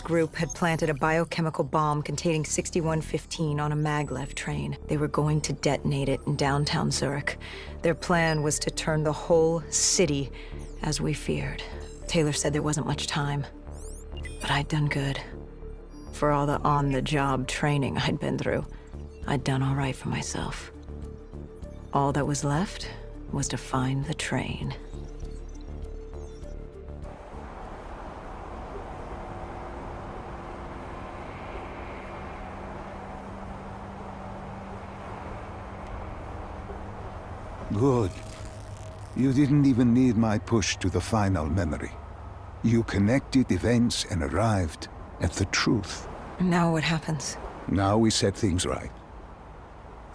group had planted a biochemical bomb containing 6115 on a maglev train. They were going to detonate it in downtown Zurich. Their plan was to turn the whole city as we feared. Taylor said there wasn't much time, but I'd done good. For all the on-the-job training I'd been through, I'd done all right for myself. All that was left was to find the train. Good. You didn't even need my push to the final memory. You connected events and arrived at the truth. Now what happens? Now we set things right.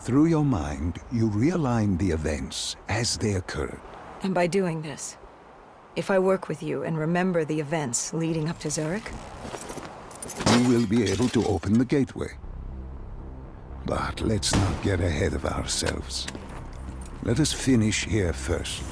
Through your mind, you realign the events as they occurred. And by doing this, if I work with you and remember the events leading up to Zurich, You will be able to open the gateway. But let's not get ahead of ourselves. Let us finish here first.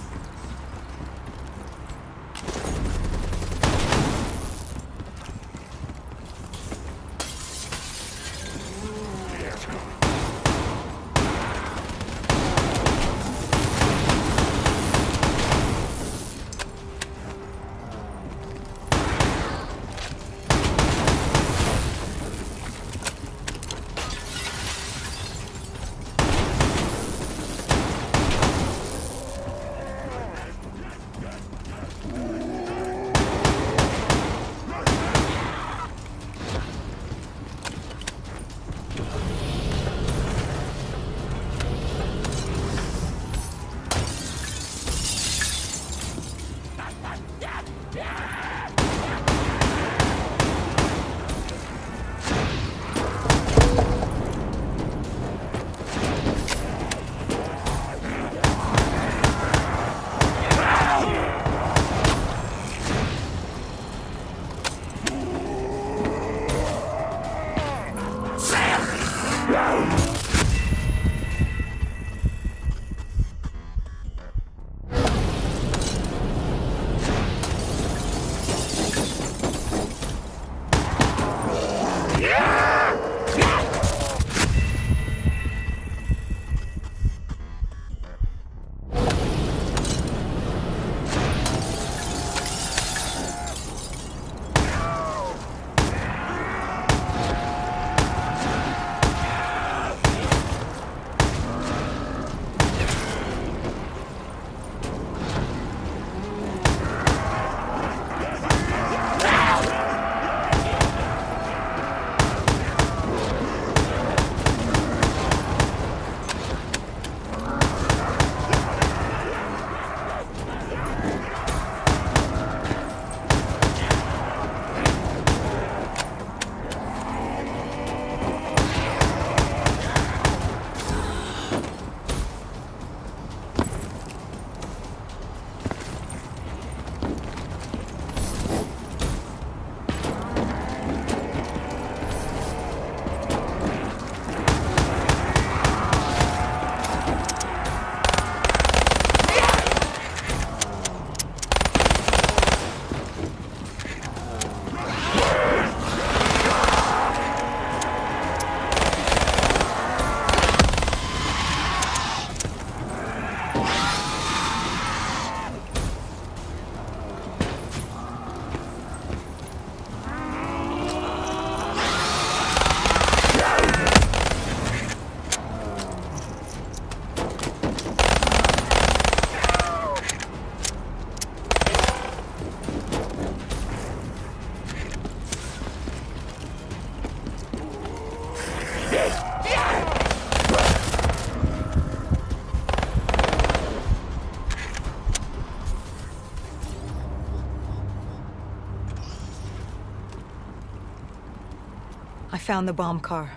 I found the bomb car.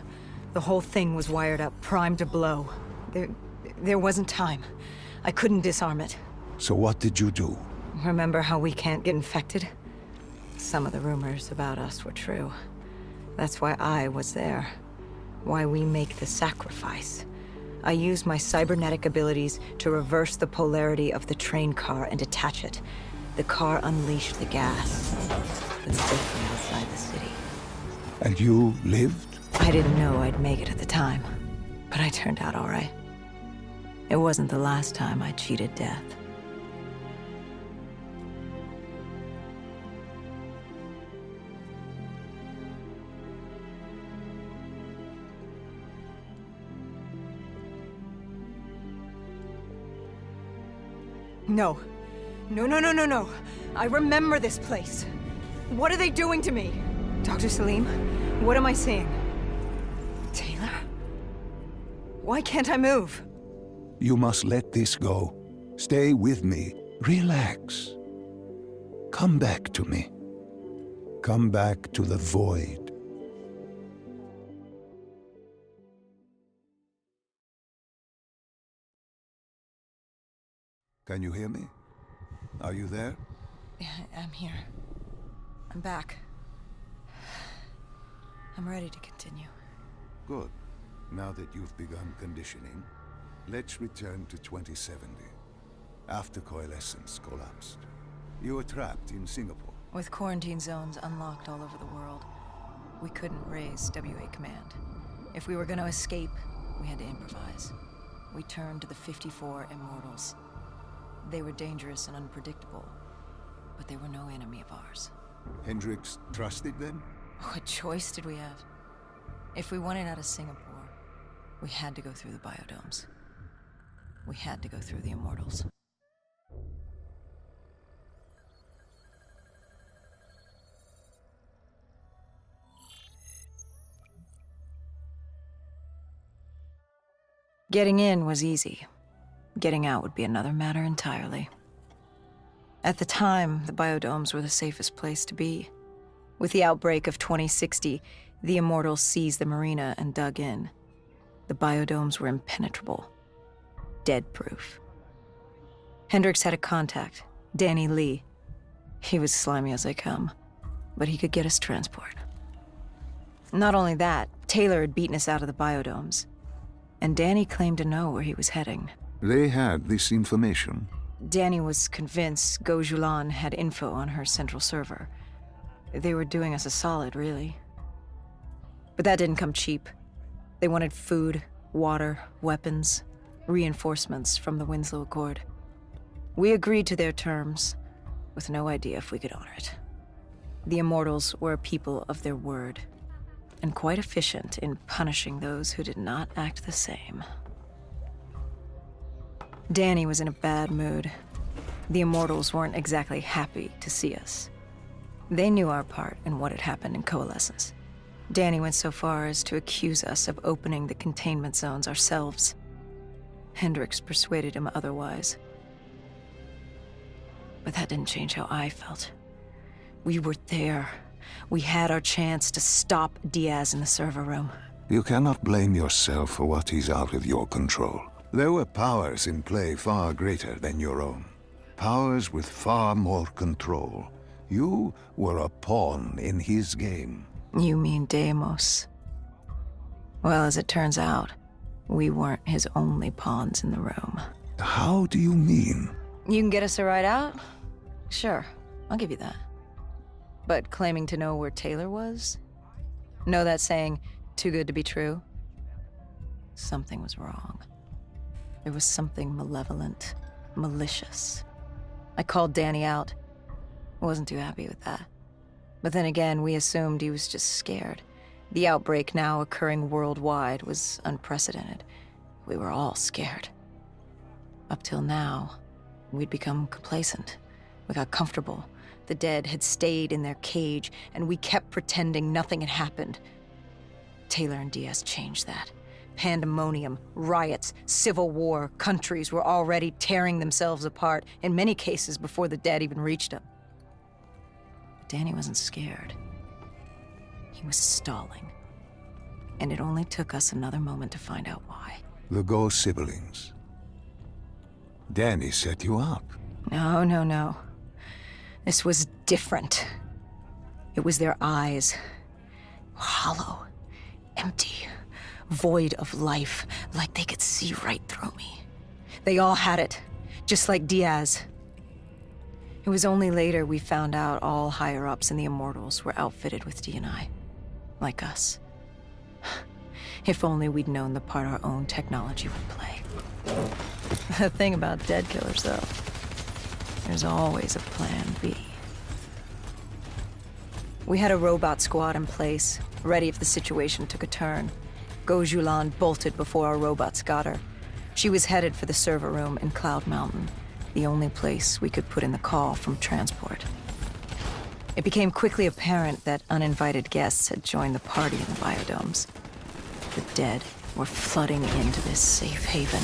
The whole thing was wired up, primed to blow. There wasn't time. I couldn't disarm it. So what did you do? Remember how we can't get infected? Some of the rumors about us were true. That's why I was there. Why we make the sacrifice. I used my cybernetic abilities to reverse the polarity of the train car and detach it. The car unleashed the gas. that's different outside the city. And you lived? I didn't know I'd make it at the time, but I turned out all right. It wasn't the last time I cheated death. No. No. I remember this place. What are they doing to me? Dr. Salim, what am I seeing? Taylor? Why can't I move? You must let this go. Stay with me. Relax. Come back to me. Come back to the void. Can you hear me? Are you there? Yeah, I'm here. I'm back. I'm ready to continue. Good. Now that you've begun conditioning, let's return to 2070. After Coalescence collapsed. You were trapped in Singapore. With quarantine zones unlocked all over the world, we couldn't raise WA command. If we were going to escape, we had to improvise. We turned to the 54 Immortals. They were dangerous and unpredictable, but they were no enemy of ours. Hendricks trusted them? What choice did we have? If we wanted out of Singapore, we had to go through the biodomes. We had to go through the Immortals. Getting in was easy. Getting out would be another matter entirely. At the time, the biodomes were the safest place to be. With the outbreak of 2060, the Immortals seized the marina and dug in. The biodomes were impenetrable. Dead-proof. Hendricks had a contact, Danny Lee. He was slimy as they come, but he could get us transport. Not only that, Taylor had beaten us out of the biodomes, and Danny claimed to know where he was heading. They had this information. Danny was convinced Gojulan had info on her central server. They were doing us a solid, really. But that didn't come cheap. They wanted food, water, weapons, reinforcements from the Winslow Accord. We agreed to their terms, with no idea if we could honor it. The Immortals were a people of their word, and quite efficient in punishing those who did not act the same. Danny was in a bad mood. The Immortals weren't exactly happy to see us. They knew our part in what had happened in Coalescence. Danny went so far as to accuse us of opening the containment zones ourselves. Hendricks persuaded him otherwise. But that didn't change how I felt. We were there. We had our chance to stop Diaz in the server room. You cannot blame yourself for what is out of your control. There were powers in play far greater than your own. Powers with far more control. You were a pawn in his game. You mean Deimos? Well, as it turns out, we weren't his only pawns in the room. How do you mean? You can get us a ride out? Sure, I'll give you that. But claiming to know where Taylor was? Know that saying, too good to be true? Something was wrong. There was something malevolent, malicious. I called Danny out. I wasn't too happy with that. But then again, we assumed he was just scared. The outbreak now occurring worldwide was unprecedented. We were all scared. Up till now, we'd become complacent. We got comfortable. The dead had stayed in their cage, and we kept pretending nothing had happened. Taylor and Diaz changed that. Pandemonium, riots, civil war, countries were already tearing themselves apart, in many cases before the dead even reached them. But Danny wasn't scared. He was stalling. And it only took us another moment to find out why. The Ghost siblings. Danny set you up. No. This was different. It was their eyes. Hollow, empty, void of life, like they could see right through me. They all had it, just like Diaz. It was only later we found out all higher-ups in the Immortals were outfitted with D&I. Like us. If only we'd known the part our own technology would play. The thing about dead killers, though, there's always a plan B. We had a robot squad in place, ready if the situation took a turn. Gojulan bolted before our robots got her. She was headed for the server room in Cloud Mountain, the only place we could put in the call from transport. It became quickly apparent that uninvited guests had joined the party in the biodomes. The dead were flooding into this safe haven.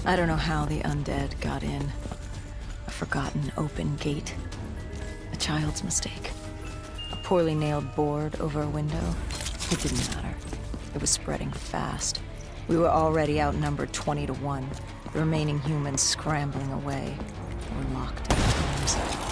I don't know how the undead got in. A forgotten open gate. A child's mistake. A poorly nailed board over a window. It didn't matter. It was spreading fast. We were already outnumbered 20 to 1. The remaining humans scrambling away. Or locked in homes.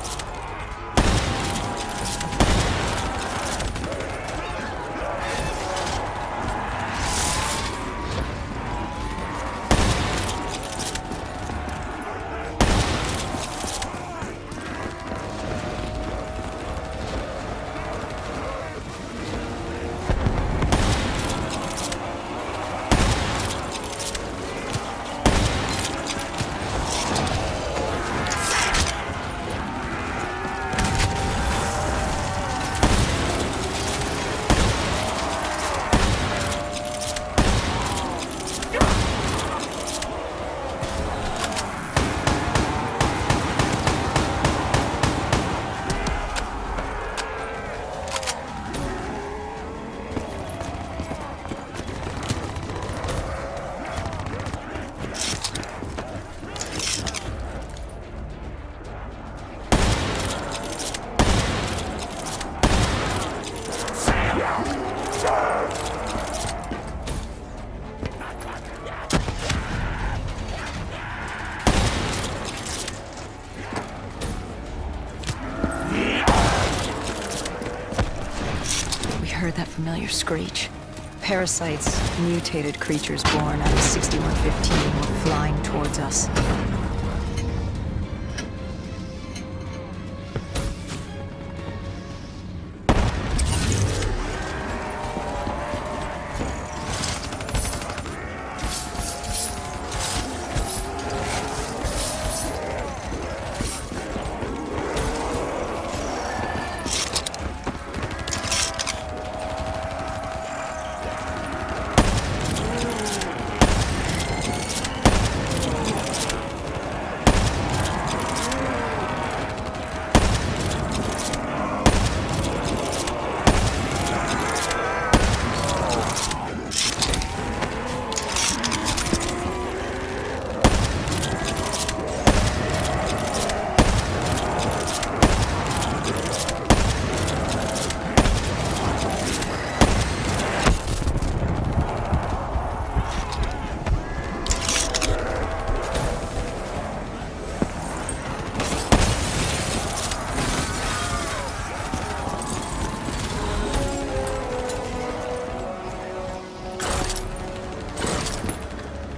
familiar screech. Parasites, mutated creatures born out of 6115, were flying towards us.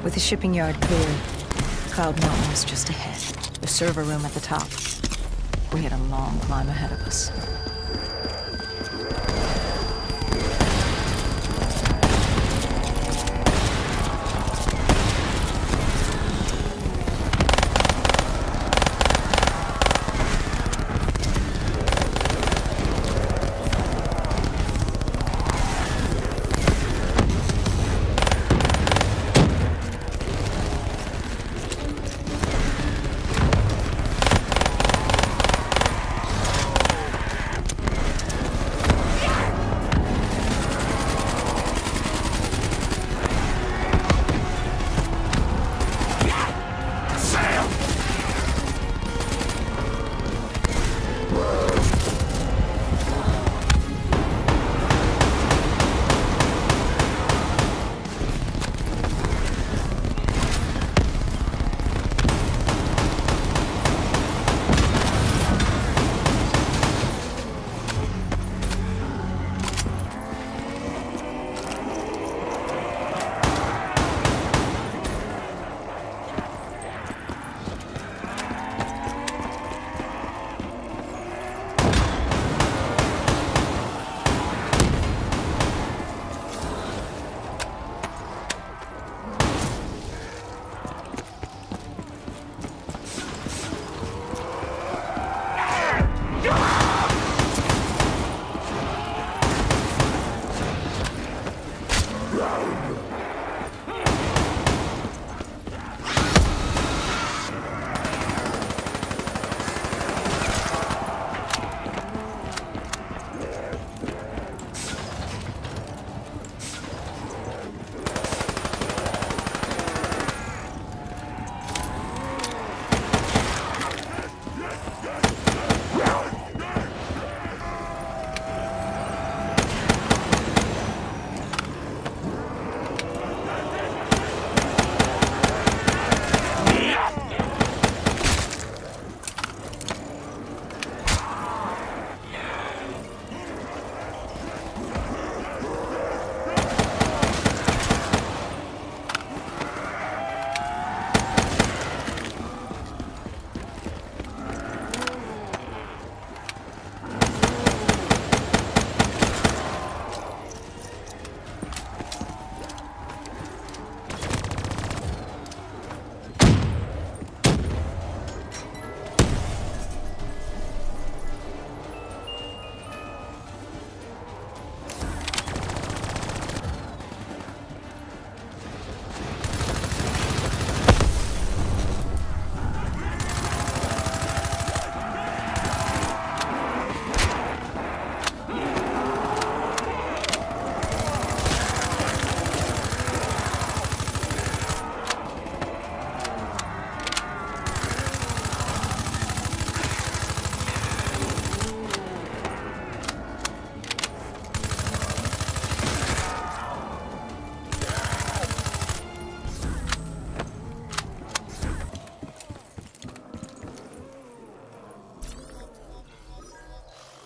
With the shipping yard clear, Cloud Mountain was just ahead. The server room at the top. We had a long climb ahead of us.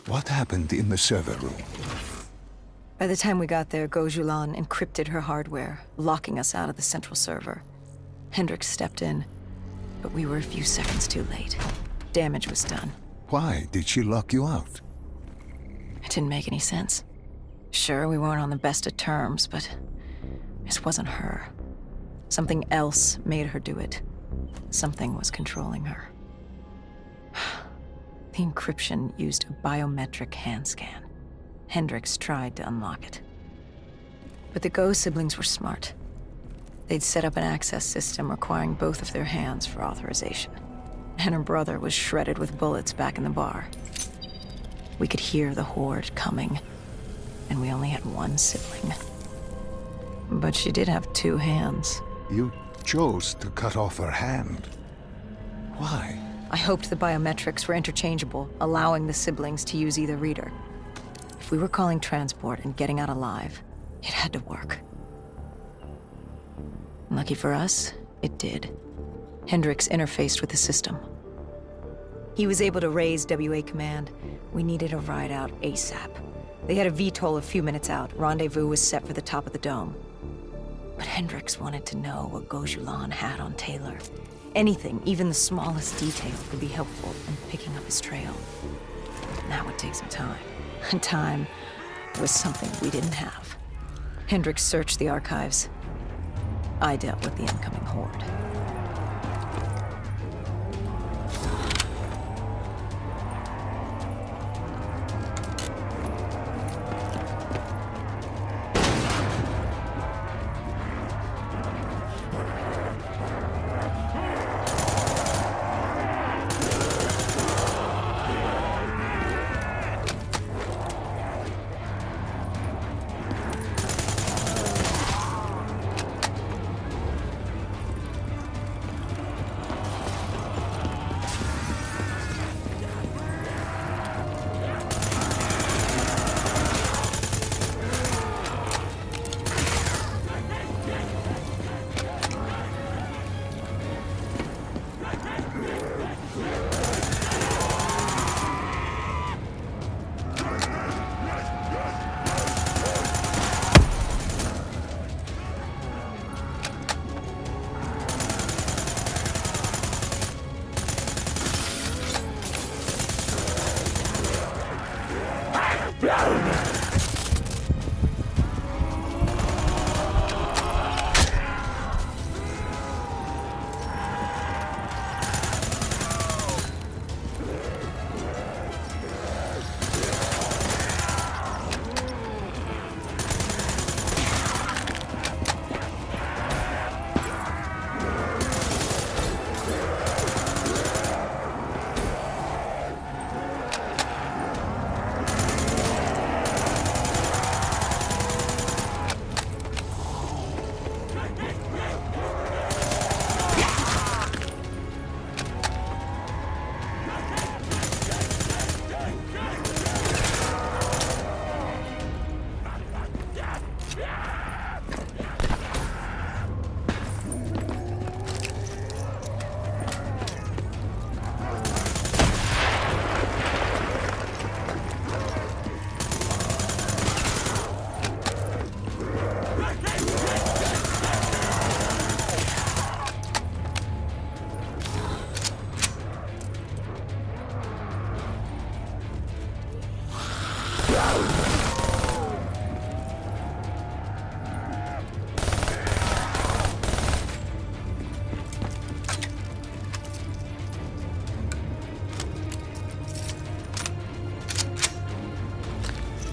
What happened in the server room? By the time we got there, Gojulan encrypted her hardware, locking us out of the central server. Hendricks stepped in, but we were a few seconds too late. Damage was done. Why did she lock you out? It didn't make any sense. Sure, we weren't on the best of terms, but this wasn't her. Something else made her do it. Something was controlling her. The encryption used a biometric hand scan. Hendricks tried to unlock it. But the Go siblings were smart. They'd set up an access system requiring both of their hands for authorization. And her brother was shredded with bullets back in the bar. We could hear the horde coming, and we only had one sibling. But she did have two hands. You chose to cut off her hand. Why? I hoped the biometrics were interchangeable, allowing the siblings to use either reader. If we were calling transport and getting out alive, it had to work. Lucky for us, it did. Hendricks interfaced with the system. He was able to raise WA command. We needed a ride out ASAP. They had a VTOL a few minutes out. Rendezvous was set for the top of the dome. But Hendricks wanted to know what Gojulan had on Taylor. Anything, even the smallest detail, could be helpful in picking up his trail. And that would take some time. And time was something we didn't have. Hendricks searched the archives. I dealt with the incoming horde.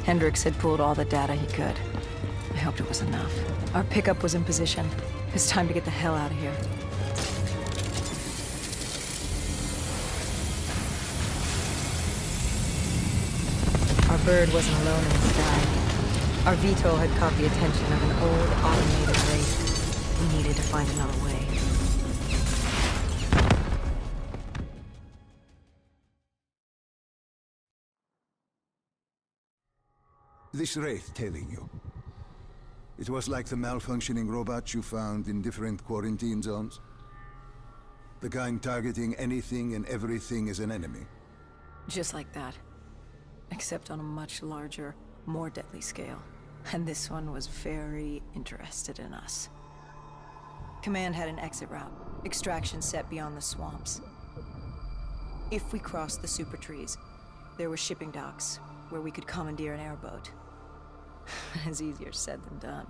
Hendricks had pulled all the data he could. I hoped it was enough. Our pickup was in position. It's time to get the hell out of here. Our bird wasn't alone in the sky. Our VTOL had caught the attention of an old, automated race. We needed to find another way. This wraith tailing you. It was like the malfunctioning robots you found in different quarantine zones. The kind targeting anything and everything as an enemy. Just like that. Except on a much larger, more deadly scale. And this one was very interested in us. Command had an exit route, extraction set beyond the swamps. If we crossed the super trees, there were shipping docks where we could commandeer an airboat. It's easier said than done.